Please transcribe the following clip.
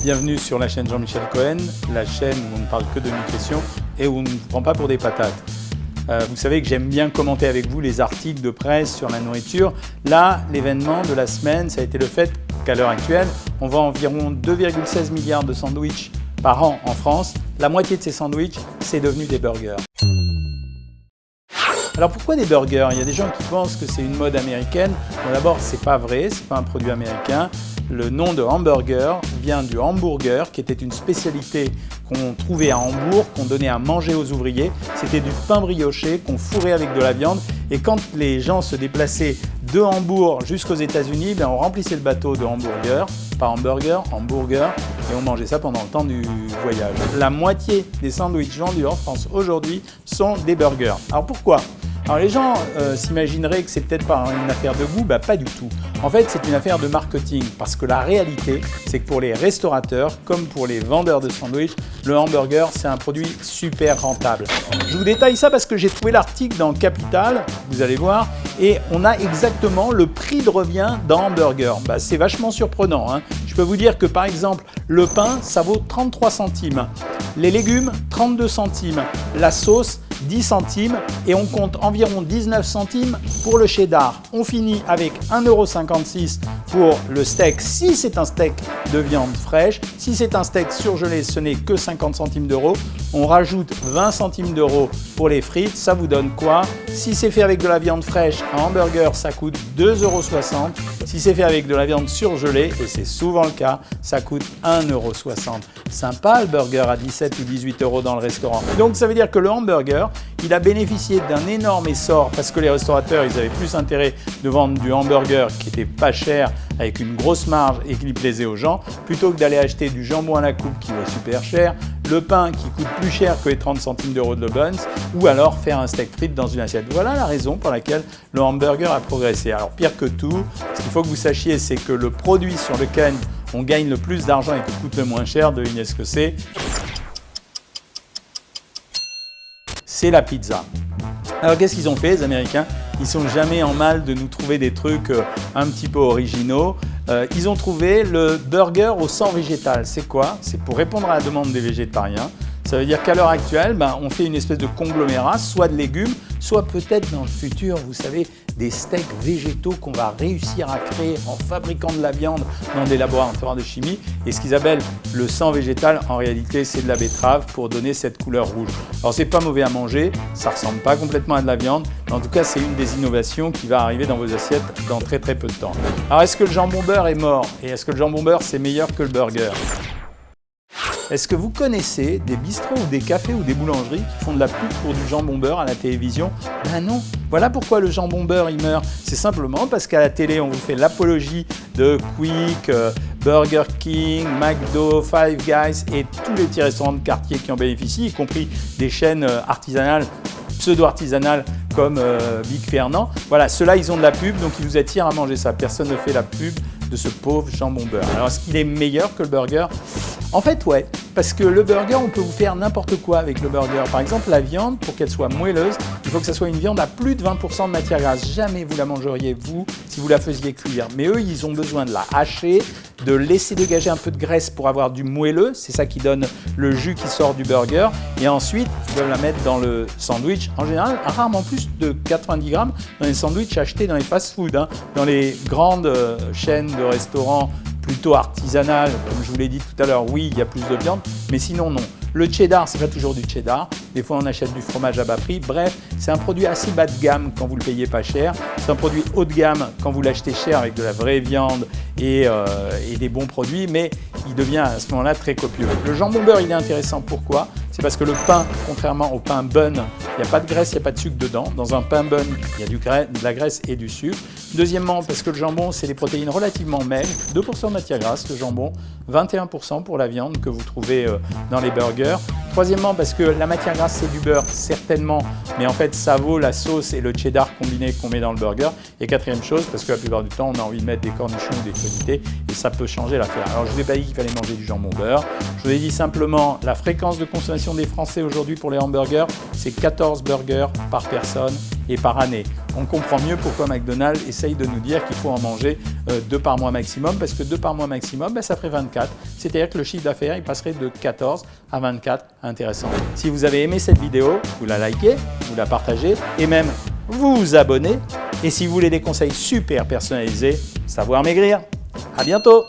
Bienvenue sur la chaîne Jean-Michel Cohen, la chaîne où on ne parle que de nutrition et où on ne vous prend pas pour des patates. Vous savez que j'aime bien commenter avec vous les articles de presse sur la nourriture. Là, l'événement de la semaine, ça a été le fait qu'à l'heure actuelle, on vend environ 2,16 milliards de sandwichs par an en France. La moitié de ces sandwichs, c'est devenu des burgers. Alors pourquoi des burgers? Il y a des gens qui pensent que c'est une mode américaine. Bon, d'abord, c'est pas vrai, c'est pas un produit américain. Le nom de hamburger vient du hamburger, qui était une spécialité qu'on trouvait à Hambourg, qu'on donnait à manger aux ouvriers. C'était du pain brioché qu'on fourrait avec de la viande. Et quand les gens se déplaçaient de Hambourg jusqu'aux États-Unis, on remplissait le bateau de hamburger, pas hamburger, hamburger, et on mangeait ça pendant le temps du voyage. La moitié des sandwichs vendus en France aujourd'hui sont des burgers. Alors pourquoi ? Alors les gens s'imagineraient que c'est peut-être pas une affaire de goût, pas du tout. En fait, c'est une affaire de marketing parce que la réalité, c'est que pour les restaurateurs, comme pour les vendeurs de sandwichs, le hamburger, c'est un produit super rentable. Je vous détaille ça parce que j'ai trouvé l'article dans Capital, vous allez voir, et on a exactement le prix de revient d'un hamburger. C'est vachement surprenant, hein. Je peux vous dire que par exemple, le pain, ça vaut 33 centimes. Les légumes, 32 centimes. La sauce, 10 centimes. Et on compte environ 19 centimes pour le cheddar. On finit avec 1,56 € pour le steak, si c'est un steak de viande fraîche. Si c'est un steak surgelé, ce n'est que 50 centimes d'euros. On rajoute 20 centimes d'euros pour les frites. Ça vous donne quoi? Si c'est fait avec de la viande fraîche, un hamburger, ça coûte 2,60 €. Si c'est fait avec de la viande surgelée, et c'est souvent le cas, ça coûte 1,60 €. Sympa le burger à 17 ou 18 € dans le restaurant. Donc ça veut dire que le hamburger, il a bénéficié d'un énorme essor parce que les restaurateurs, ils avaient plus intérêt de vendre du hamburger qui était pas cher avec une grosse marge et qui plaisait aux gens, plutôt que d'aller acheter du jambon à la coupe qui vaut super cher, le pain qui coûte plus cher que les 30 centimes d'euros de le Buns, ou alors faire un steak frites dans une assiette. Voilà la raison pour laquelle le hamburger a progressé. Alors pire que tout, ce qu'il faut que vous sachiez, c'est que le produit sur lequel on gagne le plus d'argent et qui coûte le moins cher, devinez ce que c'est? C'est la pizza. Alors qu'est-ce qu'ils ont fait les Américains? Ils sont jamais en mal de nous trouver des trucs un petit peu originaux. Ils ont trouvé le burger au sang végétal. C'est quoi? C'est pour répondre à la demande des végétariens. Ça veut dire qu'à l'heure actuelle, on fait une espèce de conglomérat, soit de légumes, soit peut-être dans le futur, vous savez, des steaks végétaux qu'on va réussir à créer en fabriquant de la viande dans des laboratoires de chimie. Et ce qu'ils appellent le sang végétal, en réalité, c'est de la betterave pour donner cette couleur rouge. Alors, c'est pas mauvais à manger, ça ressemble pas complètement à de la viande, mais en tout cas, c'est une des innovations qui va arriver dans vos assiettes dans très très peu de temps. Alors, est-ce que le jambon beurre est mort? Et est-ce que le jambon beurre, c'est meilleur que le burger? Est-ce que vous connaissez des bistrots ou des cafés ou des boulangeries qui font de la pub pour du jambon beurre à la télévision? Non. Voilà pourquoi le jambon beurre il meurt. C'est simplement parce qu'à la télé, on vous fait l'apologie de Quick, Burger King, McDo, Five Guys et tous les petits restaurants de quartier qui en bénéficient, y compris des chaînes artisanales, pseudo-artisanales comme Big Fernand. Voilà, ceux-là, ils ont de la pub, donc ils vous attirent à manger ça. Personne ne fait la pub de ce pauvre jambon beurre. Alors, est-ce qu'il est meilleur que le burger? En fait, ouais, parce que le burger, on peut vous faire n'importe quoi avec le burger. Par exemple, la viande, pour qu'elle soit moelleuse, il faut que ça soit une viande à plus de 20% de matière grasse. Jamais vous la mangeriez, vous, si vous la faisiez cuire. Mais eux, ils ont besoin de la hacher, de laisser dégager un peu de graisse pour avoir du moelleux. C'est ça qui donne le jus qui sort du burger. Et ensuite, ils doivent la mettre dans le sandwich. En général, rarement plus de 90 grammes dans les sandwichs achetés dans les fast-food, dans les grandes chaînes de restaurants plutôt artisanales, comme je vous l'ai dit tout à l'heure, oui, il y a plus de viande, mais sinon non. Le cheddar, c'est pas toujours du cheddar. Des fois, on achète du fromage à bas prix. Bref, c'est un produit assez bas de gamme quand vous le payez pas cher. C'est un produit haut de gamme quand vous l'achetez cher avec de la vraie viande et des bons produits, mais il devient à ce moment-là très copieux. Le jambon beurre, il est intéressant. Pourquoi? C'est parce que le pain, contrairement au pain bun, il n'y a pas de graisse, il n'y a pas de sucre dedans. Dans un pain bun, il y a de la graisse et du sucre. Deuxièmement, parce que le jambon, c'est des protéines relativement maigres. 2% de matière grasse, le jambon. 21% pour la viande que vous trouvez dans les burgers. Troisièmement, parce que la matière grasse, c'est du beurre, certainement, mais en fait, ça vaut la sauce et le cheddar combiné qu'on met dans le burger. Et quatrième chose, parce que la plupart du temps, on a envie de mettre des cornichons ou des crudités, et ça peut changer l'affaire. Alors, je ne vous ai pas dit qu'il fallait manger du jambon beurre. Je vous ai dit simplement, la fréquence de consommation des Français aujourd'hui pour les hamburgers, c'est 14 burgers par personne. et par année. On comprend mieux pourquoi McDonald's essaye de nous dire qu'il faut en manger 2 par mois maximum, parce que 2 par mois maximum, ça ferait 24. C'est-à-dire que le chiffre d'affaires, il passerait de 14 à 24. Intéressant. Si vous avez aimé cette vidéo, vous la likez, vous la partagez et même vous vous abonnez. Et si vous voulez des conseils super personnalisés, savoir maigrir. À bientôt!